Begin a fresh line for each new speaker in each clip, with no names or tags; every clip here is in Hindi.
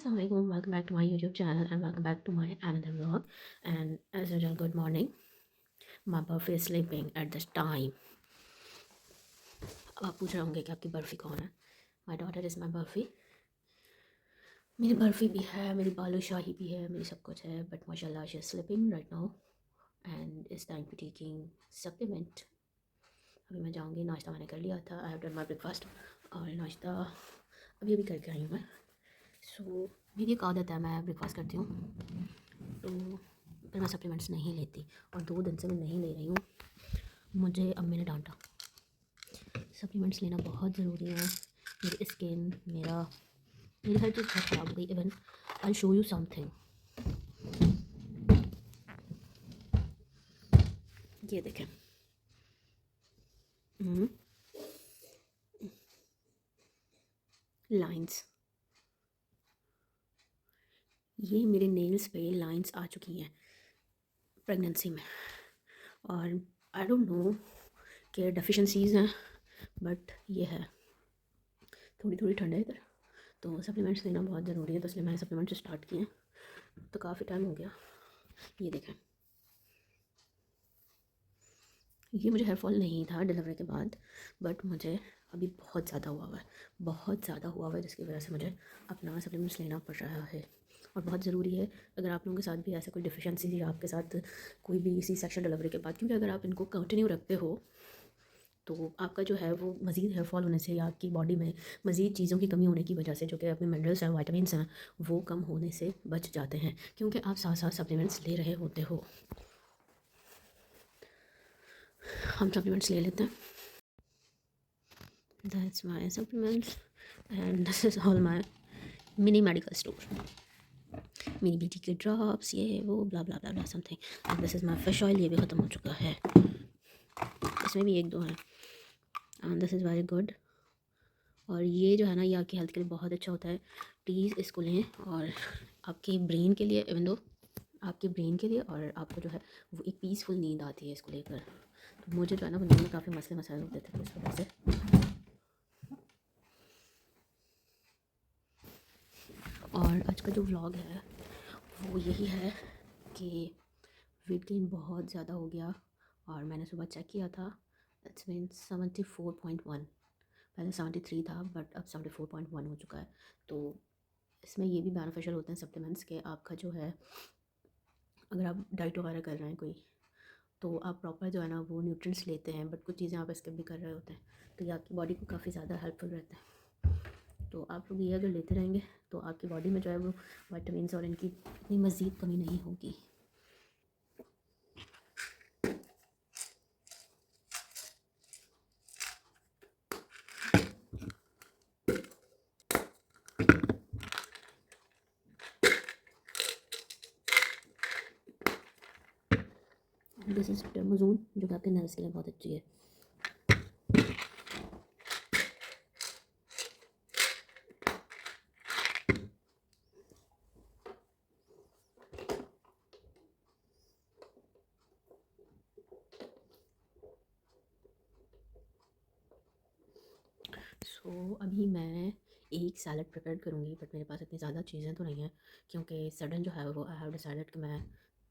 Assalamualaikum. Welcome back to my YouTube channel and welcome back to my another vlog. And as usual, good morning. My Burfi is sleeping at this time. अब आप पूछ रहे होंगे कि आपकी बर्फ़ी कौन है? My daughter is my barfi. मेरी बर्फ़ी भी है, मेरी बालूशाही भी है, मेरी सब कुछ है. But माशाल्लाह she is sleeping right now and it's time for taking supplement. अभी मैं जाऊँगी, नाश्ता मैंने कर लिया था. I have done my breakfast और नाश्ता अभी अभी करके आई हूँ मैं. सो मेरी एक आदत है, मैं ब्रेकफास्ट करती हूँ तो फिर मैं सप्लीमेंट्स नहीं लेती और 2 दिन से मैं नहीं ले रही हूँ. मुझे अम्मी ने डांटा. सप्लीमेंट्स लेना बहुत ज़रूरी है. मेरी स्किन मेरी हर चीज़ बहुत ख़राब हो गई. Even I show you something. ये देखें. लाइंस. ये मेरे नेल्स पे लाइंस आ चुकी हैं प्रेगनेंसी में और आई डोंट नो कि डेफिशिएंसीज़ हैं बट ये है. थोड़ी थोड़ी ठंड है इधर तो सप्लीमेंट्स लेना बहुत ज़रूरी है. तो इसलिए मैंने सप्लीमेंट्स स्टार्ट किए हैं तो काफ़ी टाइम हो गया. ये देखें. ये मुझे हेयर फॉल नहीं था डिलीवरी के बाद बट मुझे अभी बहुत ज़्यादा हुआ हुआ है जिसकी वजह से मुझे अपना सप्लीमेंट्स लेना पड़ रहा है और बहुत ज़रूरी है. अगर आप लोगों के साथ भी ऐसा कोई डिफिशिएंसी या आपके साथ कोई भी सी सेक्शन डिलीवरी के बाद, क्योंकि अगर आप इनको कंटिन्यू रखते हो तो आपका जो है वो मज़ीद हेयर फॉल होने से या आपकी बॉडी में मज़ीद चीज़ों की कमी होने की वजह से, जो कि अपने मिनरल्स हैं, विटामिन्स हैं, वो कम होने से बच जाते हैं क्योंकि आप साथ साथ सप्लीमेंट्स ले रहे होते हो. हम सप्लीमेंट्स ले लेते हैं. That's my supplements and this is all my mini medical store. Mini बीटी के ड्रॉप्स, ये वो blah blah blah blah something. And this is my fish oil. ये भी ख़त्म हो चुका है. इसमें भी 1-2 हैं and this is very good. और ये जो है ना, ये आपकी हेल्थ के लिए बहुत अच्छा होता है. प्लीज़ इसको लें और आपके ब्रेन के लिए, इवन दो आपके ब्रेन के लिए, और आपको जो है वो एक पीसफुल नींद आती है इसको लेकर. तो मुझे जो है ना वो नींद में काफ़ी मसले मसाइल होते थे तो इस वजह से. और आज का जो व्लॉग है वो यही है कि वेट गेन बहुत ज़्यादा हो गया और मैंने सुबह चेक किया था. It's mean 74.1. पहले 73 था बट अब 74.1 हो चुका है. तो इसमें ये भी बेनिफिशियल होते हैं सप्लीमेंट्स के. आपका जो है, अगर आप डाइट वगैरह कर रहे हैं कोई, तो आप प्रॉपर जो है ना वो न्यूट्रिएंट्स लेते हैं बट कुछ चीज़ें आप स्किप भी कर रहे होते हैं तो ये आपकी बॉडी को काफ़ी ज़्यादा हेल्पफुल रहता है. तो आप लोग ये अगर लेते रहेंगे तो आपकी बॉडी में जो है वो विटामिन्स और इनकी इतनी मज़ीद कमी नहीं होगी. दिस इज़ टर्मोजोन जो कि आपके नर्व्स के लिए बहुत अच्छी है. सो अभी मैं एक सैलड प्रिपेयर करूँगी बट मेरे पास इतनी ज़्यादा चीज़ें तो नहीं हैं क्योंकि सडन जो है वो आई हैव डिसाइडेड कि मैं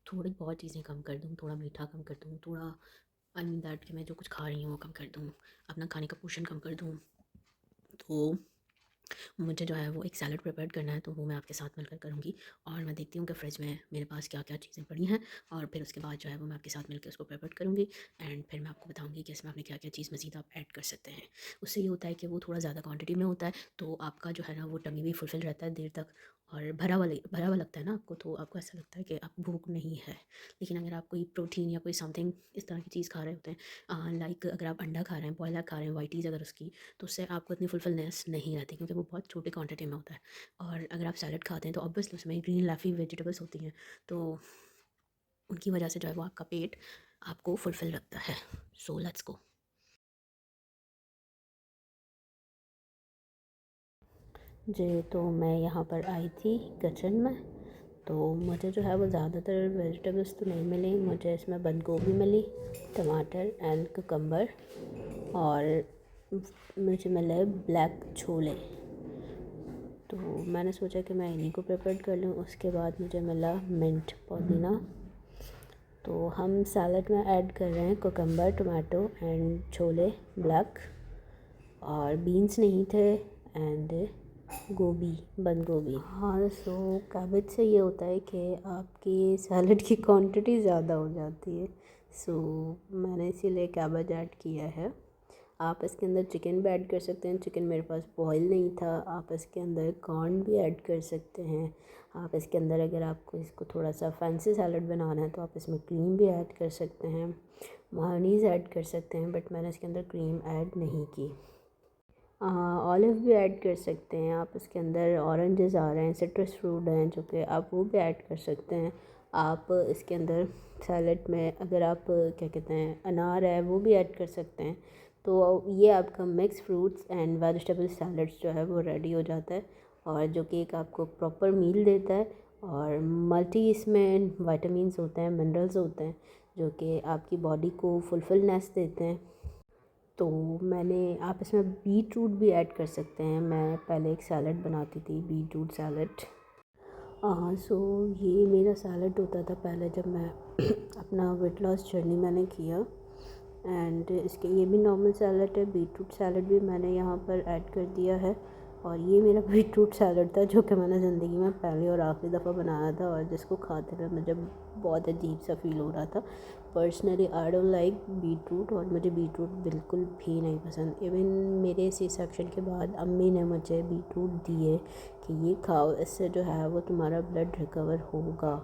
थोड़ी बहुत चीज़ें कम कर दूँ, थोड़ा मीठा कम कर दूँ, थोड़ा आई मीन दैट कि मैं जो कुछ खा रही हूँ वो कम कर दूँ, अपना खाने का पोर्शन कम कर दूँ. तो मुझे जो है वो एक सैलड प्रिपेयर करना है तो वो मैं आपके साथ मिलकर करूँगी. और मैं देखती हूँ कि फ्रिज में मेरे पास क्या क्या चीज़ें पड़ी हैं और फिर उसके बाद जो है वो मैं आपके साथ मिलकर उसको प्रिपेयर करूँगी. एंड फिर मैं आपको बताऊँगी कि इसमें आपने क्या क्या चीज़ मज़ीद आप ऐड कर सकते हैं. उससे ये होता है कि वो थोड़ा ज़्यादा क्वांटिटी में होता है तो आपका जो है ना वो टमी भी फुलफिल रहता है देर तक और भरा हुआ लगता है ना आपको, तो आपको ऐसा लगता है कि आपको भूख नहीं है. लेकिन अगर आप कोई प्रोटीन या कोई समथिंग इस तरह की चीज़ खा रहे होते हैं, लाइक अगर आप अंडा खा रहे हैं, बॉयल एग खा रहे हैं, वाइटीज़ अगर उसकी, तो उससे आपको इतनी फुलफिलनेस नहीं रहती क्योंकि वो बहुत छोटी क्वांटिटी में होता है. और अगर आप सैलड खाते हैं तो ऑब्वियसली उसमें ग्रीन लैफी वेजिटेबल्स होती हैं तो उनकी वजह से जो है वो आपका पेट आपको फुलफिल रखता है. So let's go. जी, तो मैं यहाँ पर आई थी किचन में तो मुझे जो है वो ज़्यादातर वेजिटेबल्स तो नहीं मिली. मुझे इसमें बंद गोभी मिली, टमाटर एंड कुकम्बर, और मुझे मिले ब्लैक छोले. तो मैंने सोचा कि मैं इन्हीं को प्रिपेयर कर लूँ। उसके बाद मुझे मिला मिंट पुदीना। तो हम सैलड में ऐड कर रहे हैं cucumber, tomato and chole black, और बीन्स नहीं थे, एंड गोभी, बंद गोभी। हाँ, सो कैबेज से ये होता है कि आपकी सैलड की क्वांटिटी ज़्यादा हो जाती है। सो मैंने इसीलिए कैबेज ऐड किया है। आप इसके अंदर चिकन भी ऐड कर सकते हैं। चिकन मेरे पास बॉयल नहीं था। आप इसके अंदर कॉर्न भी ऐड कर सकते हैं। आप इसके अंदर अगर आपको इसको थोड़ा सा फैंसी सैलड बनाना है तो आप इसमें क्रीम भी ऐड कर सकते हैं, मेयोनीज़ ऐड कर सकते हैं, बट मैंने इसके अंदर क्रीम ऐड नहीं की। ऑलिव भी ऐड कर सकते हैं आप। इसके अंदर ऑरेंजेस आ रहे हैं, सिट्रस फ्रूट हैं, जो कि आप वो भी ऐड कर सकते हैं। आप इसके अंदर सैलड में अगर आप क्या कहते हैं अनार है वो भी ऐड कर सकते हैं। तो ये आपका mix fruits and vegetable salads जो है वो रेडी हो जाता है, और जो कि एक आपको प्रॉपर मील देता है। और मल्टी इसमें विटामिन्स होते हैं, मिनरल्स होते हैं, जो कि आपकी बॉडी को फुलफिलनेस देते हैं। तो मैंने आप इसमें बीट रूट भी ऐड कर सकते हैं। मैं पहले एक सैलड बनाती थी, बीट रूट सैलड। सो ये मेरा सैलड होता था पहले जब मैं अपना वेट लॉस जर्नी मैंने किया। एंड इसके ये भी नॉर्मल सैलड है, बीट रूट सैलड भी मैंने यहाँ पर ऐड कर दिया है। और ये मेरा बीट रूट सैलड था जो कि मैंने ज़िंदगी में पहली और आखिरी दफ़ा बनाया था, और जिसको खाते हुए मुझे बहुत अजीब सा फील हो रहा था। Personally I don't like beetroot, और मुझे बीट रूट बिल्कुल भी नहीं पसंद। इवन मेरे सी सेक्शन के बाद अम्मी ने मुझे बीट रूट दिए कि ये खाओ, इससे जो है वो तुम्हारा ब्लड रिकवर होगा,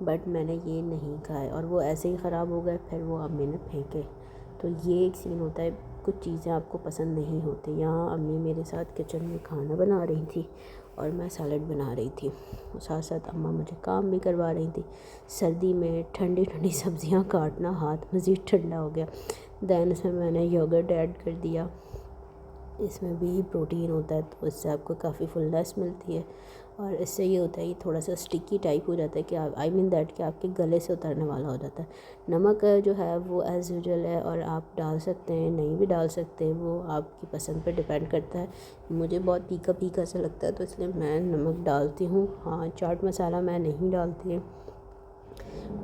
बट मैंने ये नहीं खाए और वो ऐसे ही ख़राब हो गए। फिर वो अम्मी ने फेंके। तो ये एक सीन होता है, कुछ चीज़ें आपको पसंद नहीं होती। यहाँ अम्मी मेरे साथ किचन में खाना बना रही थी और मैं सैलड बना रही थी, साथ साथ अम्मा मुझे काम भी करवा रही थी। सर्दी में ठंडी ठंडी सब्जियां काटना हाथ मज़ीद ठंडा हो गया। दैन इसमें मैंने योगर्ट ऐड कर दिया। इसमें भी प्रोटीन होता है, तो इससे आपको काफ़ी फुलनेस मिलती है, और इससे ये होता है कि थोड़ा सा स्टिकी टाइप हो जाता है कि आप दैट कि आपके गले से उतरने वाला हो जाता है। नमक जो है वो एज़ यूजुअल है, और आप डाल सकते हैं, नहीं भी डाल सकते, वो आपकी पसंद पर डिपेंड करता है। मुझे बहुत फीका फीका सा लगता है तो इसलिए मैं नमक डालती हूँ। हाँ, चाट मसाला मैं नहीं डालती।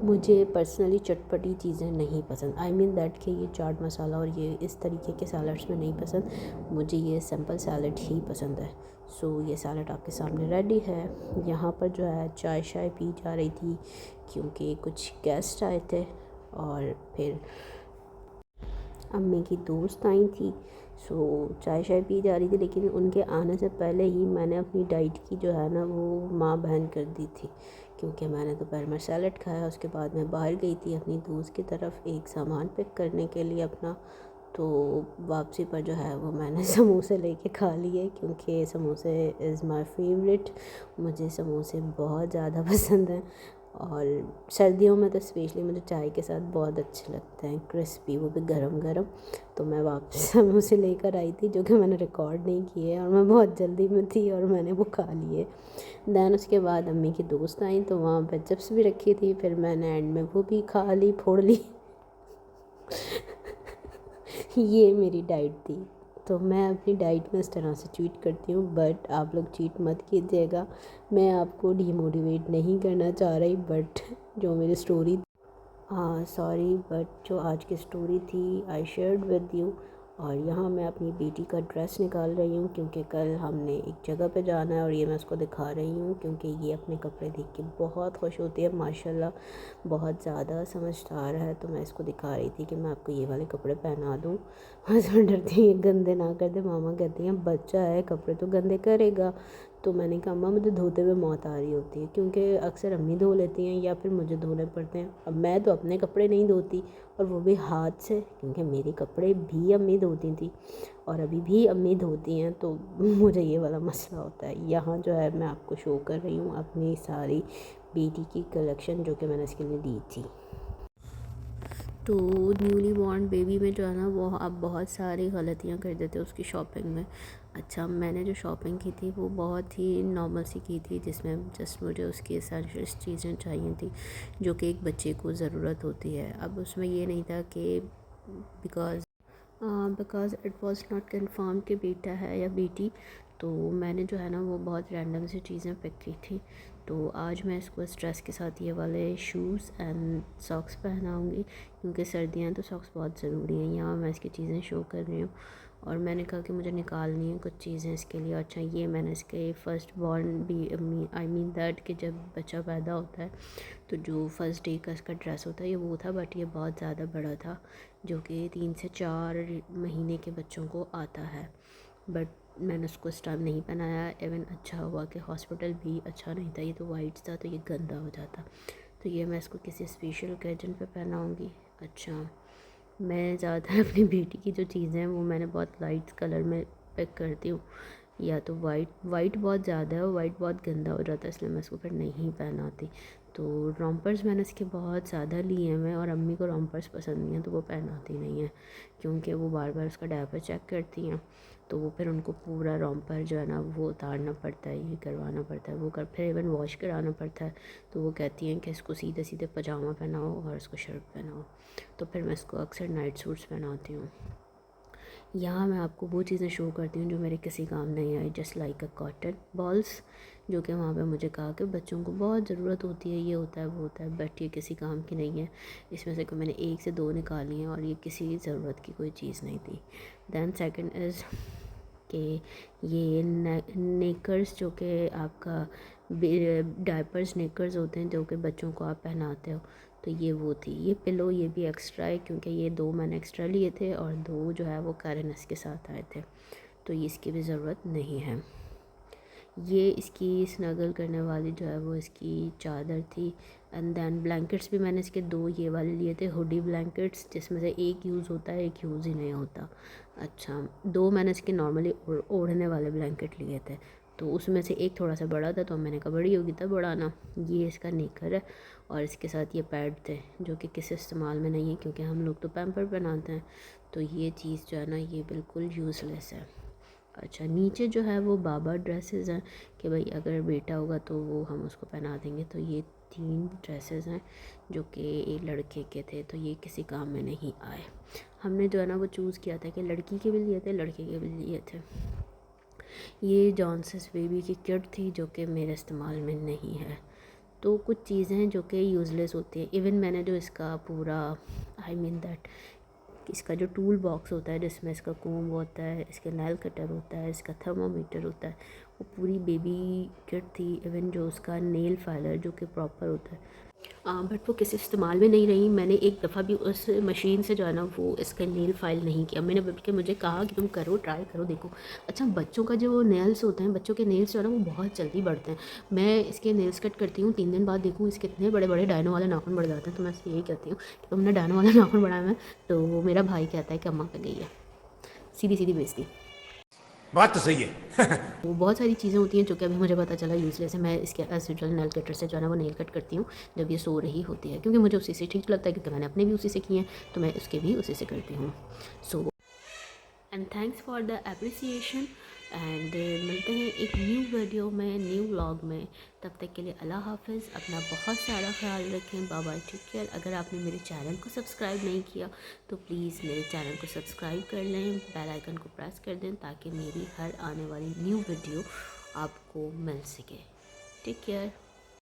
मुझे पर्सनली चटपटी चीज़ें नहीं पसंद। दैट कि ये चाट मसाला और ये इस तरीके के सैलड्स में नहीं पसंद। मुझे ये सिंपल सैलड ही पसंद है। सो ये सैलड आपके सामने रेडी है। यहाँ पर जो है चाय शाय पी जा रही थी क्योंकि कुछ गेस्ट आए थे, और फिर अम्मी की दोस्त आई थी। सो चाय शाय पी जा रही थी, लेकिन उनके आने से पहले ही मैंने अपनी डाइट की जो है ना वो माँ बहन कर दी थी, क्योंकि मैंने दोपहर में सैलड खाया। उसके बाद मैं बाहर गई थी अपनी दोस्त की तरफ एक सामान पिक करने के लिए अपना। तो वापसी पर जो है वो मैंने समोसे लेके खा लिए, क्योंकि समोसे इज़ माय फेवरेट। मुझे समोसे बहुत ज़्यादा पसंद हैं, और सर्दियों में तो स्पेशली मुझे चाय के साथ बहुत अच्छे लगते हैं, क्रिस्पी, वो भी गरम गरम। तो मैं वापस समोसे लेकर आई थी, जो कि मैंने रिकॉर्ड नहीं किए, और मैं बहुत जल्दी में थी और मैंने वो खा लिए। दैन उसके बाद अम्मी की दोस्त आई तो वहाँ पर चिप्स भी रखी थी, फिर मैंने एंड में वो भी खा ली, फोड़ ली। ये मेरी डाइट थी। तो मैं अपनी डाइट में इस तरह से चीट करती हूँ, बट आप लोग चीट मत कीजिएगा। मैं आपको डीमोटिवेट नहीं करना चाह रही, बट जो मेरी स्टोरी, हाँ सॉरी, बट जो आज की स्टोरी थी आई शेयर्ड विद यू। और यहाँ मैं अपनी बेटी का ड्रेस निकाल रही हूँ, क्योंकि कल हमने एक जगह पे जाना है, और ये मैं उसको दिखा रही हूँ क्योंकि ये अपने कपड़े देख के बहुत खुश होती है माशाल्लाह, बहुत ज़्यादा समझदार है। तो मैं इसको दिखा रही थी कि मैं आपको ये वाले कपड़े पहना दूँ। हस्बैंड डरती है गंदे ना कर दे, मामा कहती हैं बच्चा है कपड़े तो गंदे करेगा। तो मैंने कहा अम्मा मुझे धोते हुए मौत आ रही होती है, क्योंकि अक्सर अम्मी धो लेती हैं या फिर मुझे धोने पड़ते हैं। अब मैं तो अपने कपड़े नहीं धोती, और वो भी हाथ से, क्योंकि मेरे कपड़े भी अम्मी धोती थी और अभी भी अम्मी धोती हैं। तो मुझे ये वाला मसला होता है। यहाँ जो है मैं आपको शो कर रही हूँ अपनी सारी बेटी की कलेक्शन जो कि मैंने इसके लिए दी थी। तो न्यूली बॉर्न बेबी में जो है ना वो आप बहुत सारी गलतियाँ कर देते हो उसकी शॉपिंग में। अच्छा, मैंने जो शॉपिंग की थी वो बहुत ही नॉर्मल सी की थी, जिसमें जस्ट मुझे उसकी एसेंशियल्स चीज़ें चाहिए थी जो कि एक बच्चे को ज़रूरत होती है। अब उसमें ये नहीं था कि because it was not confirm कि बेटा है या बेटी, तो मैंने जो है ना वो बहुत रैंडम सी चीज़ें पिक की थी। तो आज मैं इसको इस ड्रेस के साथ ये वाले शूज़ एंड सॉक्स पहनाऊँगी, क्योंकि सर्दियाँ तो सॉक्स बहुत ज़रूरी हैं। यहाँ मैं इसकी चीज़ें शो कर रही हूँ और मैंने कहा कि मुझे निकालनी है कुछ चीज़ें इसके लिए। अच्छा, ये मैंने इसके फर्स्ट बॉर्न भी आई मीन दैट कि जब बच्चा पैदा होता है तो जो फर्स्ट डे का इसका ड्रेस होता है ये वो था, बट ये बहुत ज़्यादा बड़ा था, जो कि 3 से 4 महीने के बच्चों को आता है। बट मैंने उसको इस टाइम नहीं पहनाया। इवन अच्छा हुआ कि हॉस्पिटल भी अच्छा नहीं था, ये तो वाइट था तो ये गंदा हो जाता। तो ये मैं इसको किसी स्पेशल ओकेजन पे पहनाऊँगी। अच्छा, मैं ज़्यादातर अपनी बेटी की जो चीज़ें हैं वो मैंने बहुत लाइट कलर में पिक करती हूँ, या तो वाइट बहुत ज़्यादा है और वाइट बहुत गंदा हो जाता है, इसलिए मैं इसको फिर नहीं पहनाती। तो रोम्पर्स मैंने इसके बहुत ज़्यादा लिए हैं मैं, और अम्मी को रोम्पर्स पसंद नहीं है तो वो पहनाती नहीं है, क्योंकि वो बार बार उसका डायपर चेक करती हैं। तो वो फिर उनको पूरा रोम्पर जो है ना वो उतारना पड़ता है, ये करवाना पड़ता है, वो कर फिर इवन वॉश कराना पड़ता है। तो वो कहती हैं कि इसको सीधे सीधे पजामा पहनाओ और इसको शर्ट पहनाओ। तो फिर मैं इसको अक्सर नाइट सूट्स पहनाती हूँ। यहाँ मैं आपको वो चीज़ें शो करती हूँ जो मेरे किसी काम नहीं आई, just like a cotton balls, जो कि वहाँ पे मुझे कहा कि बच्चों को बहुत ज़रूरत होती है, ये होता है वो होता है, बट ये किसी काम की नहीं है। इसमें से मैंने 1 से 2 निकाली हैं और ये किसी ज़रूरत की कोई चीज़ नहीं थी। दैन सेकंड इज़ कि ये नेकर्स, जो कि आपका डायपर्स नेकर्स होते हैं जो कि बच्चों को आप पहनाते हो, तो ये वो थी। ये पिलो ये भी एक्स्ट्रा है, क्योंकि ये 2 मैंने एक्स्ट्रा लिए थे और 2 जो है वो कारेनस के साथ आए थे, तो इसकी भी ज़रूरत नहीं है। ये इसकी स्नगल करने वाली जो है वो इसकी चादर थी। एंड दैन ब्लैंकेट्स भी मैंने इसके 2 ये वाले लिए थे, हुडी ब्लैंकेट्स, जिसमें से एक यूज़ होता है एक यूज़ ही नहीं होता। अच्छा, 2 मैंने इसके नॉर्मली ओढ़ने वाले ब्लैंकेट लिए थे, तो उसमें से एक थोड़ा सा बड़ा था, तो मैंने कहा बड़ी होगी तब बढ़ाना। ये इसका नेकर है और इसके साथ ये पैड थे, जो कि किसी इस्तेमाल में नहीं है, क्योंकि हम लोग तो पैम्पर पहनाते हैं। तो ये चीज़ जो है ना ये बिल्कुल यूज़लेस है। अच्छा, नीचे जो है वो बाबा ड्रेसेस हैं कि भाई अगर बेटा होगा तो वो हम उसको पहना देंगे। तो ये 3 ड्रेसेस हैं जो कि एक लड़के के थे, तो ये किसी काम में नहीं आए। हमने जो है ना वो चूज़ किया था कि लड़की के भी लिए थे लड़के के भी लिए थे। ये जॉनसस बेबी की किट थी जो कि मेरे इस्तेमाल में नहीं है। तो कुछ चीज़ें हैं जो कि यूज़लेस होती हैं। इवन मैंने जो इसका पूरा आई मीन दैट इसका जो टूल बॉक्स होता है जिसमें इसका कोम होता है, इसका नेल कटर होता है, इसका थर्मामीटर होता है, वो पूरी बेबी किट थी। इवन जो उसका नेल फाइलर जो कि प्रॉपर होता है, बट वो किसी इस्तेमाल में नहीं रही। मैंने एक दफ़ा भी उस मशीन से जो है ना वो इसका नेल फाइल नहीं किया। मैंने बल्कि मुझे कहा कि तुम करो, ट्राई करो, देखो। अच्छा, बच्चों का जो नेल्स होते हैं, बच्चों के नेल्स जो है ना वो बहुत जल्दी बढ़ते हैं। मैं इसके नेल्स कट करती हूँ, 3 दिन बाद देखूँ इसके इतने बड़े बड़े डायनो वाले नाखून बढ़ जाते हैं। तो मैं इससे यही कहती हूँ कि तुमने डायनो वाला नाखून बढ़ाया है। तो वो मेरा भाई कहता है कि अम्मा पे गई है, सीधी सीधी बेइज्जती।
बात तो सही है।
वो बहुत सारी चीज़ें होती हैं जो कि अभी मुझे पता चला यूज़लेस है। मैं इसके एज यूजुअल नेल कटर से जो है ना वो नेल कट करती हूँ जब ये सो रही होती है, क्योंकि मुझे उसी से ठीक लगता है, क्योंकि मैंने अपने भी उसी से किए हैं, तो मैं उसके भी उसी से करती हूँ। So and thanks for the appreciation. And मिलते हैं एक न्यू वीडियो में, न्यू व्लॉग में। तब तक के लिए अल्लाह हाफिज़, अपना बहुत सारा ख्याल रखें, बाय बाय, टेक केयर। अगर आपने मेरे चैनल को सब्सक्राइब नहीं किया तो प्लीज़ मेरे चैनल को सब्सक्राइब कर लें, बेल आइकन को प्रेस कर दें, ताकि मेरी हर आने वाली न्यू वीडियो आपको मिल सके। Take care.